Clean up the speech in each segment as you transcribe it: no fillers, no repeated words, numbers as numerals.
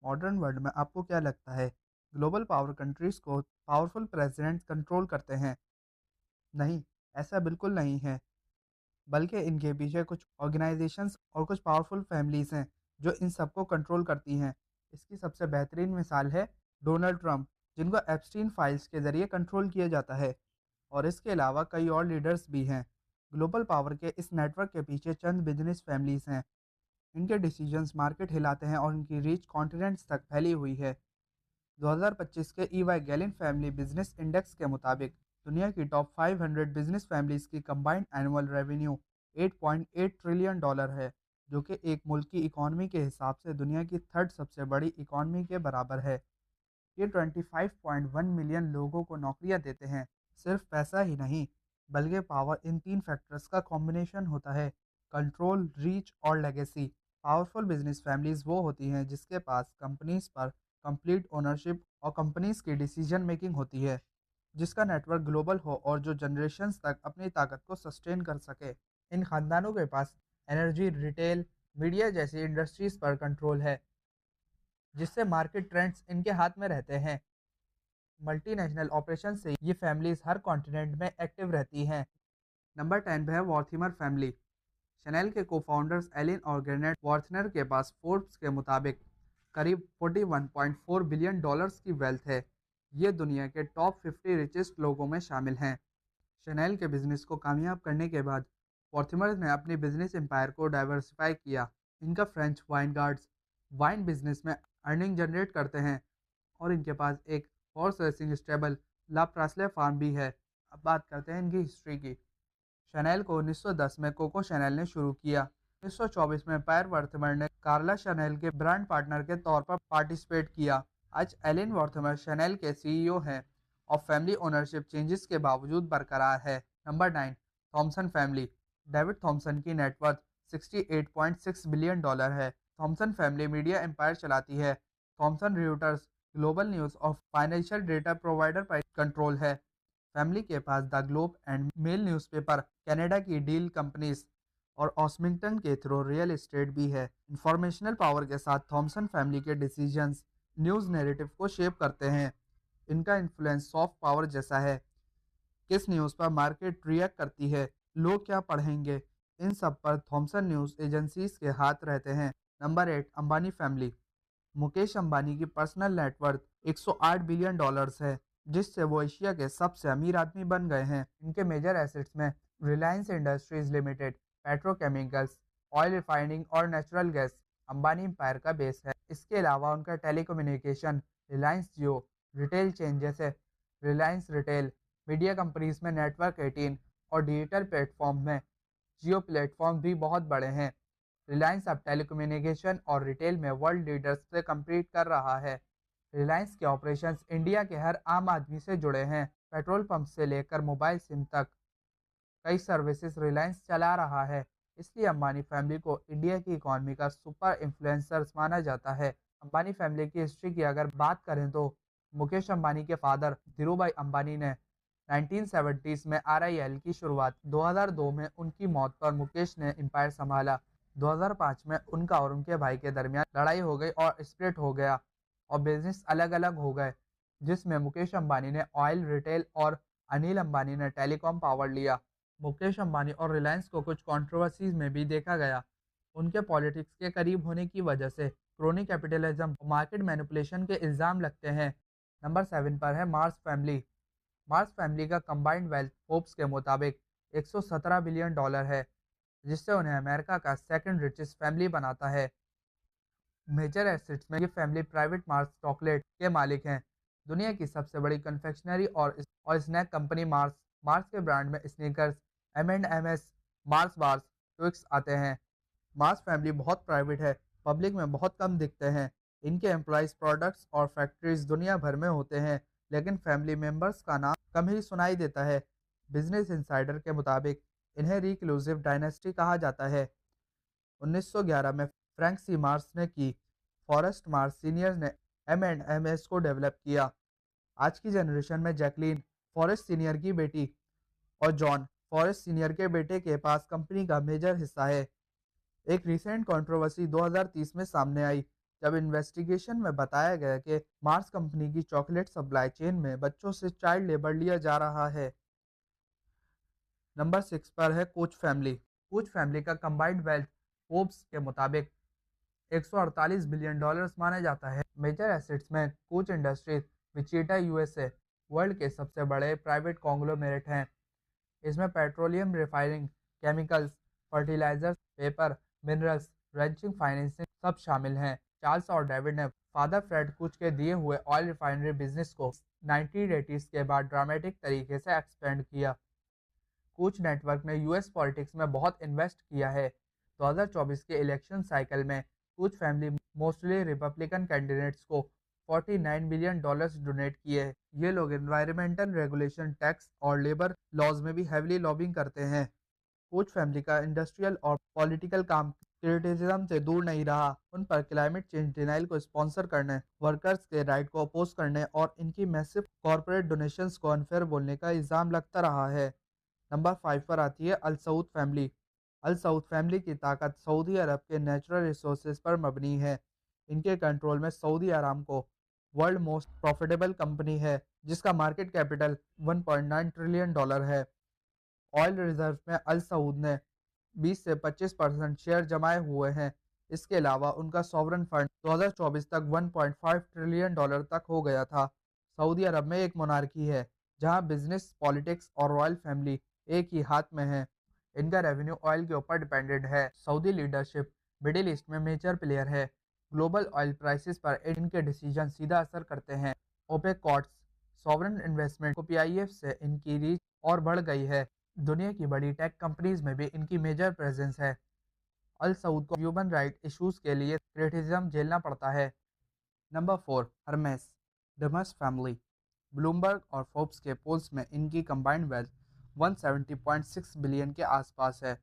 Modern world में आपको क्या लगता है, ग्लोबल पावर कंट्रीज को पावरफुल प्रेसिडेंट कंट्रोल करते हैं? नहीं, ऐसा बिल्कुल नहीं है। बल्कि इनके पीछे कुछ ऑर्गेनाइजेशंस और कुछ पावरफुल फैमिलीज हैं जो इन सबको कंट्रोल करती हैं। इसकी सबसे बेहतरीन मिसाल है डोनाल्ड ट्रंप, जिनको एप्स्टीन फाइल्स के जरिए कंट्रोल किया जाता है। और इसके अलावा कई और लीडर्स भी हैं। ग्लोबल पावर के इस नेटवर्क के पीछे चंद बिजनेस फैमिलीज हैं। इनके डिसीजंस मार्केट हिलाते हैं और इनकी रीच कॉन्टिनेंट्स तक फैली हुई है। 2025 के ईवाई गैलिन फैमिली बिजनेस इंडेक्स के मुताबिक दुनिया की टॉप 500 बिजनेस फैमिलीज की combined annual revenue 8.8 trillion dollar है, जो कि एक मुल्क की इकॉनमी के हिसाब से दुनिया की थर्ड सबसे बड़ी इकॉनमी के बराबर है। ये 25.1 मिलियन लोगों को नौकरियां देते हैं। सिर्फ पैसा ही नहीं, बल्कि पावर इन तीन फैक्टर्स का कॉम्बिनेशन होता है: कंट्रोल, रीच और लेगेसी। पावरफुल बिजनेस फैमिलीज वो होती हैं जिसके पास कंपनीज पर कंप्लीट ओनरशिप और कंपनीज की डिसीजन मेकिंग होती है, जिसका नेटवर्क ग्लोबल हो और जो जनरेशन्स तक अपनी ताकत को सस्टेन कर सके। इन खानदानों के पास एनर्जी, रिटेल, मीडिया जैसी इंडस्ट्रीज पर कंट्रोल है, जिससे मार्केट ट्रेंड्स इनके हाथ में रहते हैं। मल्टीनेशनल ऑपरेशन से ये फैमिलीज हर कॉन्टिनेंट में एक्टिव रहती हैं। नंबर 10 पे है वॉर्थिमर फैमिली। शनेल के को फाउंडर्स एलिन और ग्रेनेट वॉर्थिनर के पास फोर्ब्स के मुताबिक करीब 41.4 बिलियन डॉलर्स की वेल्थ है। ये दुनिया के टॉप 50 रिचेस्ट लोगों में शामिल हैं। शनेल के बिजनेस को कामयाब करने के बाद वॉर्थिमर ने अपनी बिजनेस एम्पायर को डाइवर्सिफाई किया। इनका French wine guards wine business में अर्निंग जनरेट करते हैं, और इनके पास एक हॉर्स रेसिंग स्टेबल ला प्रास्ले फार्म भी है। अब बात करते हैं इनकी हिस्ट्री की। शनेल को 1910 में कोको शनेल ने शुरू किया। 1924 में पैर वॉर्थमर ने कार्ला शनेल के ब्रांड पार्टनर के तौर पर पार्टिसिपेट किया। आज एलिन वॉर्थमर शनेल के सीईओ हैं और फैमिली ओनरशिप चेंजेस के बावजूद बरकरार है। Number 9, Thomson family. David Thomson की नेटवर्थ 68.6 बिलियन डॉलर है। थॉमसन फैमिली मीडिया एम्पायर चलाती है। थॉमसन रियूटर्स ग्लोबल न्यूज़ और फाइनेंशियल डेटा प्रोवाइडर पर कंट्रोल है। फैमिली के पास the Globe and Mail newspaper, Canada की डील कंपनीज और ऑस्मिंगटन के थ्रू रियल एस्टेट भी है। इंफॉर्मेशनल पावर के साथ थॉमसन फैमिली के डिसीजंस न्यूज़ नैरेटिव को शेप करते हैं। इनका इन्फ्लुएंस सॉफ्ट पावर जैसा है। किस न्यूज़ पर मार्केट रिएक्ट करती है, लोग क्या पढ़ेंगे, इन सब पर थॉमसन न्यूज़ एजेंसीज के हाथ रहते हैं। Number 8, Ambani family. मुकेश अंबानी की पर्सनल नेटवर्थ 108 बिलियन डॉलर्स है, जिससे वो एशिया के सबसे अमीर आदमी बन गए हैं। इनके मेजर एसेट्स में Reliance industries limited, petrochemicals, oil refining और नेचुरल गैस अंबानी एम्पायर का बेस है। इसके अलावा उनका टेलीकम्युनिकेशन, रिलायंस जियो, रिटेल चेन जैसे रिलायंस रिटेल, मीडिया कंपनीज में नेटवर्क 18 और डिजिटल प्लेटफॉर्म में जियो प्लेटफॉर्म भी बहुत बड़े हैं। रिलायंस अब टेलीकम्युनिकेशन और रिटेल में वर्ल्ड लीडर्स से compete कर रहा है। रिलायंस के ऑपरेशंस इंडिया के हर आम आदमी से जुड़े हैं। पेट्रोल पंप से लेकर मोबाइल सिम तक कई सर्विसेज रिलायंस चला रहा है। इसलिए अंबानी फैमिली को इंडिया की इकॉनमी का सुपर इन्फ्लुएंसर्स माना जाता है। अंबानी फैमिली की हिस्ट्री की अगर बात करें तो मुकेश अंबानी के फादर धीरूभाई अंबानी ने 1970s में आरआईएल की शुरुआत, 2002 में उनकी मौत पर मुकेश ने एम्पायर संभाला। 2005 में उनका और उनके भाई के दरमियान लड़ाई हो गई और स्प्लिट हो गया और बिजनेस अलग अलग हो गए, जिसमें मुकेश अंबानी ने ऑयल, रिटेल और अनिल अंबानी ने टेलीकॉम पावर लिया। मुकेश अंबानी और रिलायंस को कुछ कंट्रोवर्सीज में भी देखा गया। उनके पॉलिटिक्स के करीब होने की वजह से क्रोनी कैपिटलिज्म और मार्केट मैनिपुलेशन के इल्ज़ाम लगते हैं। नंबर 7 पर है मार्स फैमिली। मार्स फैमिली का कंबाइंड वेल्थ फोर्ब्स के मुताबिक 117 बिलियन डॉलर है, जिससे उन्हें अमेरिका का सेकंड रिचेस्ट फैमिली बनाता है। मेजर एसेट्स में ये फैमिली प्राइवेट मार्स चॉकलेट के मालिक हैं। दुनिया की सबसे बड़ी कन्फेक्शनरी और स्नैक कंपनी मार्स। मार्स के ब्रांड में Snickers, M&M's, Mars bars, Twix आते हैं। मार्स फैमिली बहुत प्राइवेट है, पब्लिक में बहुत कम दिखते हैं। इनके एम्प्लॉयज़, प्रोडक्ट्स और फैक्ट्रीज दुनिया भर में होते हैं, लेकिन फैमिली मेंबर्स का नाम कम ही सुनाई देता है। बिजनेस इंसाइडर के मुताबिक इन्हें रिक्लूसिव डायनेस्टी कहा जाता है। 1911 में फ्रैंक सी मार्स ने की फॉरेस्ट मार्स सीनियर ने M&M's को डेवलप किया। आज की जनरेशन में जैकलीन, फॉरेस्ट सीनियर की बेटी, और जॉन, फॉरेस्ट सीनियर के बेटे के पास कंपनी का मेजर हिस्सा है। एक रिसेंट कंट्रोवर्सी 2030 में सामने आई जब इन्वेस्टिगेशन में बताया गया कि मार्स कंपनी की चॉकलेट सप्लाई चेन में बच्चों से चाइल्ड लेबर लिया जा रहा है। नंबर 6 पर है कोच फैमिली। कोच फैमिली का कंबाइंड वेल्थ फोर्ब्स के मुताबिक 148 बिलियन डॉलर्स माना जाता है। मेजर एसेट्स में Koch Industries, Wichita USA, world के सबसे बड़े प्राइवेट कॉन्ग्लोमेरेट हैं। इसमें petroleum refining, chemicals, fertilizers, paper, minerals, ranching, financing सब शामिल हैं। चार्ल्स और डेविड ने फादर फ्रेड कुछ के दिए हुए ऑयल रिफाइनरी बिजनेस को 1980s के बाद ड्रामेटिक तरीके से एक्सपेंड किया। कुछ नेटवर्क ने यूएस पॉलिटिक्स में बहुत इन्वेस्ट किया है। 2024 के इलेक्शन साइकिल में कुछ फैमिली मोस्टली रिपब्लिकन कैंडिडेट्स को 49 बिलियन डॉलर्स डोनेट किए। ये लोग एनवायरमेंटल रेगुलेशन, टैक्स और लेबर लॉज में भी हैविली लॉबिंग करते हैं। कोच फैमिली का इंडस्ट्रियल और पॉलिटिकल काम क्रिटिसिज्म से दूर नहीं रहा। उन पर क्लाइमेट चेंज डिनाइल को स्पॉन्सर करने, वर्कर्स के राइट को अपोज करने और इनकी मैसिव कॉर्पोरेट डोनेशंस को अनफेयर बोलने का इल्ज़ाम लगता रहा है। नंबर 5 पर आती है अल सऊद फैमिली। अल सऊद फैमिली की ताकत सऊदी अरब के नेचुरल रिसोर्सेज पर मबनी है। इनके कंट्रोल में Saudi Aramco world most profitable company है, जिसका मार्केट कैपिटल 1.9 ट्रिलियन डॉलर है। ऑयल रिजर्व में अल सऊद ने 20 से 25% शेयर जमाए हुए हैं। इसके अलावा उनका सॉवरन फंड 2024 तक 1.5 ट्रिलियन डॉलर तक हो गया था। सऊदी अरब में एक मोनार्की है, जहां बिजनेस, पॉलिटिक्स और रॉयल फैमिली एक ही हाथ में है। इनका रेवेन्यू ऑयल के ऊपर डिपेंडेंट है। सऊदी लीडरशिप मिडिल ईस्ट में मेजर प्लेयर है। ग्लोबल ऑयल प्राइसेस पर इनके डिसीजन सीधा असर करते हैं। ओपेक कॉट्स सॉवरन इन्वेस्टमेंट को पीआईएफ से इनकी रीच और बढ़ गई है। दुनिया की बड़ी टेक कंपनीज में भी इनकी मेजर प्रेजेंस है। अल सऊद को ह्यूमन राइट इश्यूज के लिए क्रिटिसिज्म झेलना पड़ता है। Number 4 Hermes. Dumas family. Bloomberg और फोर्ब्स के पोल्स में इनकी कंबाइंड वेल्थ 170.6 बिलियन के आसपास है।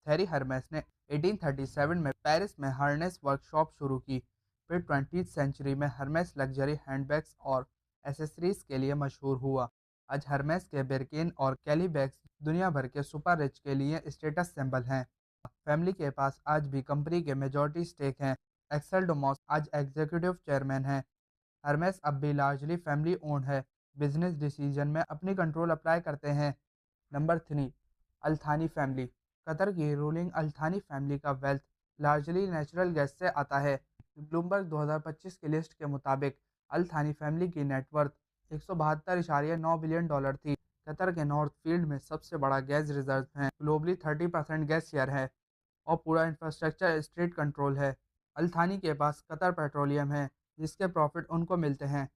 थेरी हर्मेस ने 1837 में पेरिस में हार्नेस वर्कशॉप शुरू की। फिर 20th सेंचुरी में हर्मेस लग्जरी हैंडबैग्स और एसेसरीज के लिए मशहूर हुआ। आज हर्मेस के बेरकेन और कैली बैग्स दुनिया भर के सुपर रिच के लिए स्टेटस सिंबल हैं। फैमिली के पास आज भी कंपनी के मेजॉरिटी स्टेक हैं। एक्सेल डोमोस आज एग्जीक्यूटिव चेयरमैन हैं। हर्मेस अब भी लार्जली फैमिली ओन्ड है। बिजनेस डिसीजन में अपनी कंट्रोल अप्लाई करते हैं। Number 3 Al Thani family. कतर की रूलिंग अल्थानी फैमिली का वेल्थ लार्जली नेचुरल गैस से आता है। ब्लूमबर्ग 2025 की लिस्ट के मुताबिक अल्थानी फैमिली की नेटवर्थ 172.9 बिलियन डॉलर थी। कतर के नॉर्थ फील्ड में सबसे बड़ा गैस रिजर्व है। ग्लोबली 30% गैस शेयर है और पूरा इंफ्रास्ट्रक्चर स्टेट कंट्रोल है। अल्थानी के पास कतर पेट्रोलियम है, जिसके प्रॉफिट उनको मिलते हैं।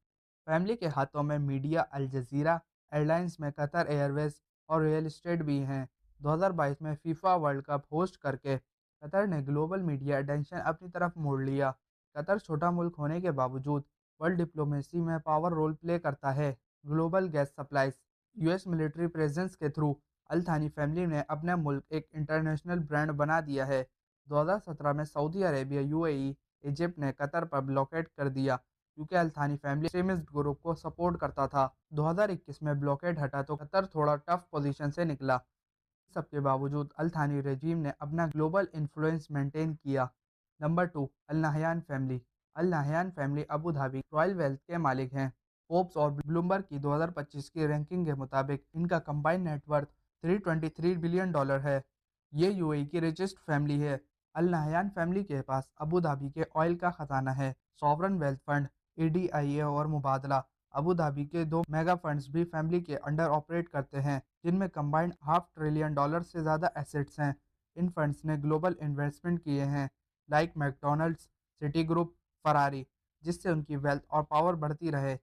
फैमिली के हाथों में मीडिया, अल जजीरा, एयरलाइंस में कतर एयरवेज और रियल एस्टेट भी हैं। 2022 में फीफा वर्ल्ड कप होस्ट करके कतर ने ग्लोबल मीडिया अटेंशन अपनी तरफ मोड़ लिया। कतर छोटा मुल्क होने के बावजूद वर्ल्ड डिप्लोमेसी में पावर रोल प्ले करता है। Global gas supplies. US military presence के थ्रू अल थानी फैमिली ने अपना मुल्क एक इंटरनेशनल ब्रांड बना दिया है। 2017 में सऊदी अरेबिया, यूएई, इजिप्ट ने कतर पर ब्लॉकेट कर दिया, क्योंकि अल थानी फैमिली एक्सट्रीमिस्ट ग्रुप को सपोर्ट करता था। 2021 में ब्लॉकेट हटा तो कतर थोड़ा टफ पोजीशन से निकला। सबके बावजूद अल थानी रेजीम ने अपना ग्लोबल इन्फ्लुएंस मेंटेन किया। Number 2 Al Nahyan family. Al Nahyan family Abu Dhabi royal wealth के मालिक हैं। फोर्ब्स और ब्लूमबर्ग की 2025 की रैंकिंग के मुताबिक इनका कंबाइंड नेटवर्थ 323 बिलियन डॉलर है। ये यूएई की रिचेस्ट फैमिली है। अल नहयान फैमिली के पास अबू धाबी के ऑयल का खजाना है। सॉवरन वेल्थ फंड, एडीआईए और मुबादला अबू धाबी के दो मेगा फंड्स भी फैमिली के अंडर ऑपरेट करते हैं, जिनमें कंबाइंड हाफ ट्रिलियन डॉलर से ज़्यादा एसेट्स हैं। इन फंड्स ने ग्लोबल इन्वेस्टमेंट किए हैं, like McDonald's, city group, Ferrari, जिससे उनकी वेल्थ और पावर बढ़ती रहे।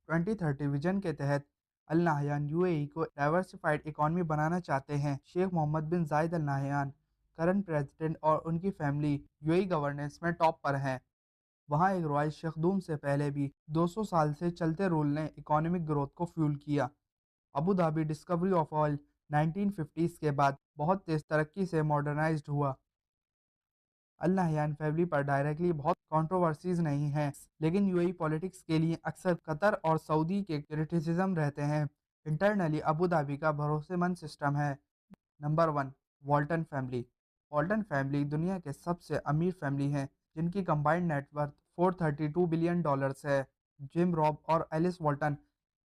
2030 विजन के तहत अल नाहयान यूएई को डाइवर्सिफाइड इकॉनमी बनाना चाहते हैं। शेख मोहम्मद बिन जायद अल नाहयान करंट प्रेसिडेंट और उनकी फैमिली यूएई गवर्नेंस में टॉप पर हैं। वहाँ एक रॉयल शेखदूम से पहले भी 200 साल से चलते रूल ने इकोनॉमिक ग्रोथ को फ्यूल किया। Abu Dhabi discovery of oil 1950s के बाद बहुत तेज तरक्की से मॉडर्नाइज्ड हुआ। अल नहयान फैमिली पर डायरेक्टली बहुत कंट्रोवर्सीज नहीं हैं, लेकिन यूएई पॉलिटिक्स के लिए अक्सर कतर और सऊदी के क्रिटिसिज्म रहते हैं। इंटरनली अबू धाबी का भरोसेमंद सिस्टम है। Number 1 वॉल्टन family. वॉल्टन फैमिली दुनिया के सबसे अमीर फैमिली हैं, जिनकी कंबाइंड नेटवर्थ $432 बिलियन डॉलर्स है। जिम रॉब और एलिस वॉल्टन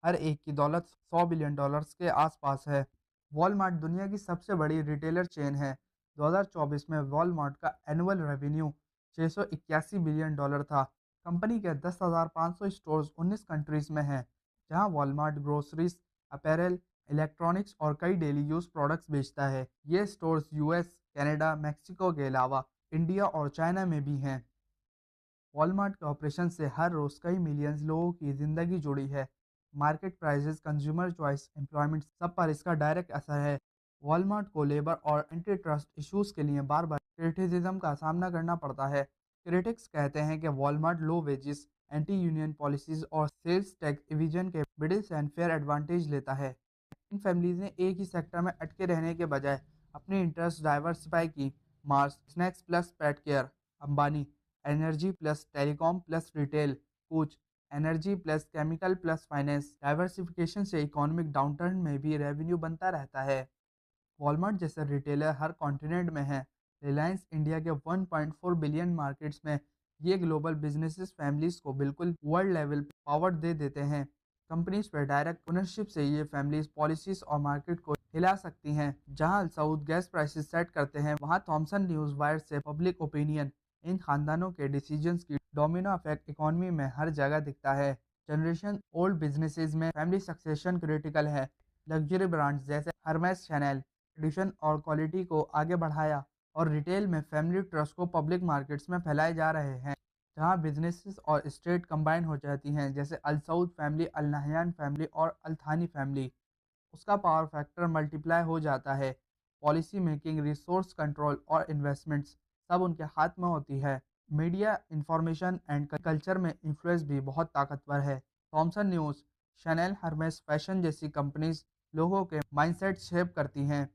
हर एक की दौलत $100 बिलियन डॉलर्स के आसपास है। वॉलमार्ट दुनिया की सबसे बड़ी रिटेलर चेन है। 2024 में वॉलमार्ट का एनुअल रेवेन्यू $681 बिलियन डॉलर था। कंपनी के 10,500 स्टोर्स 19 कंट्रीज में हैं, जहां वॉलमार्ट ग्रोसरीज, अपैरल, इलेक्ट्रॉनिक्स और कई डेली यूज प्रोडक्ट्स बेचता है। ये स्टोर्स यूएस, कनाडा, मेक्सिको के अलावा इंडिया और चाइना में भी हैं। वॉलमार्ट के ऑपरेशन से हर रोज कई मिलियंस लोगों की जिंदगी जुड़ी है। Market prices, consumer choice, employment, सब पर इसका डायरेक्ट असर है। वॉलमार्ट को लेबर और एंटी ट्रस्ट इश्यूज के लिए बार बार क्रिटिसिज्म का सामना करना पड़ता है। क्रिटिक्स कहते हैं कि Walmart low wages, anti union policies और सेल्स टैक्स इविजन के मिडिल एंड फेयर एडवांटेज लेता है। इन फैमिलीज ने एक ही सेक्टर में अटके रहने के बजाय अपनी इंटरेस्ट डाइवर्सिफाई की। Mars, snacks plus pet care, Ambani, energy plus telecom plus retail, कुछ, energy plus chemical plus finance. Diversification से इकोनॉमिक डाउनटर्न में भी रेवेन्यू बनता रहता है। वॉलमार्ट जैसे रिटेलर हर कॉन्टिनेंट में है। रिलायंस इंडिया के 1.4 बिलियन मार्केट्स में ये ग्लोबल बिजनेसेस फैमिलीज को बिल्कुल वर्ल्ड लेवल पावर दे देते हैं। कंपनीज पर डायरेक्ट ओनरशिप से ये फैमिलीज पॉलिसीज और मार्केट को हिला सकती हैं। जहां अल सऊद गैस प्राइसेस सेट करते हैं, वहां थॉमसन न्यूज़ वायर से पब्लिक ओपिनियन। इन खानदानों के डिसीजंस की डोमिनो इफेक्ट इकोनॉमी में हर जगह दिखता है। जनरेशन ओल्ड बिजनेसेस में फैमिली सक्सेशन क्रिटिकल है। लग्जरी ब्रांड्स जैसे हर्मेस, शैनल ट्रेडिशन और क्वालिटी को आगे बढ़ाया, और रिटेल में फैमिली ट्रस्ट को पब्लिक मार्केट्स में फैलाए जा रहे हैं, जहां बिजनेसेस और स्टेट कंबाइन हो जाती हैं, जैसे Al Saud family, Al Nahyan family और अल थानी फैमिली। उसका पावर फैक्टर मल्टीप्लाई हो जाता है। पॉलिसी मेकिंग, रिसोर्स कंट्रोल और इन्वेस्टमेंट्स सब उनके हाथ में होती है। मीडिया, इंफॉर्मेशन एंड कल्चर में इन्फ्लुएंस भी बहुत ताकतवर है। Thompson news, Shainal, Hermès fashion जैसी कंपनीज लोगों के माइंडसेट शेप करती हैं,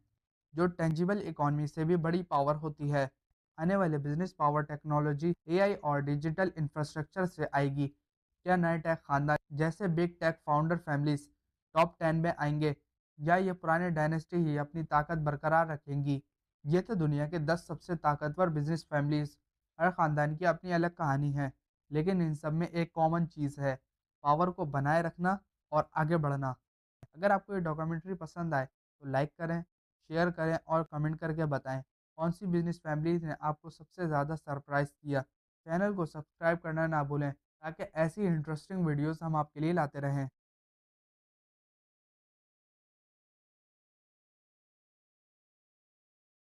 जो टेंजिबल इकोनॉमी से भी बड़ी पावर होती है। आने वाले बिजनेस पावर टेक्नोलॉजी, एआई और डिजिटल इंफ्रास्ट्रक्चर से आएगी। क्या नए टेक खानदान जैसे big tech founder families top 10 में आएंगे, या ये पुराने डायनेस्टी ही अपनी ताकत बरकरार रखेंगी? ये तो दुनिया के 10 सबसे ताकतवर बिजनेस फैमिलीज, हर खानदान की अपनी अलग कहानी है, लेकिन इन सब में एक कॉमन चीज़ है: पावर को बनाए रखना और आगे बढ़ना। अगर आपको ये डॉक्यूमेंट्री पसंद आए तो लाइक करें, शेयर करें और कमेंट करके बताएं कौन सी बिजनेस फैमिलीज ने आपको सबसे ज़्यादा सरप्राइज किया। चैनल को सब्सक्राइब करना ना भूलें, ताकि ऐसी इंटरेस्टिंग वीडियोस हम आपके लिए लाते रहें।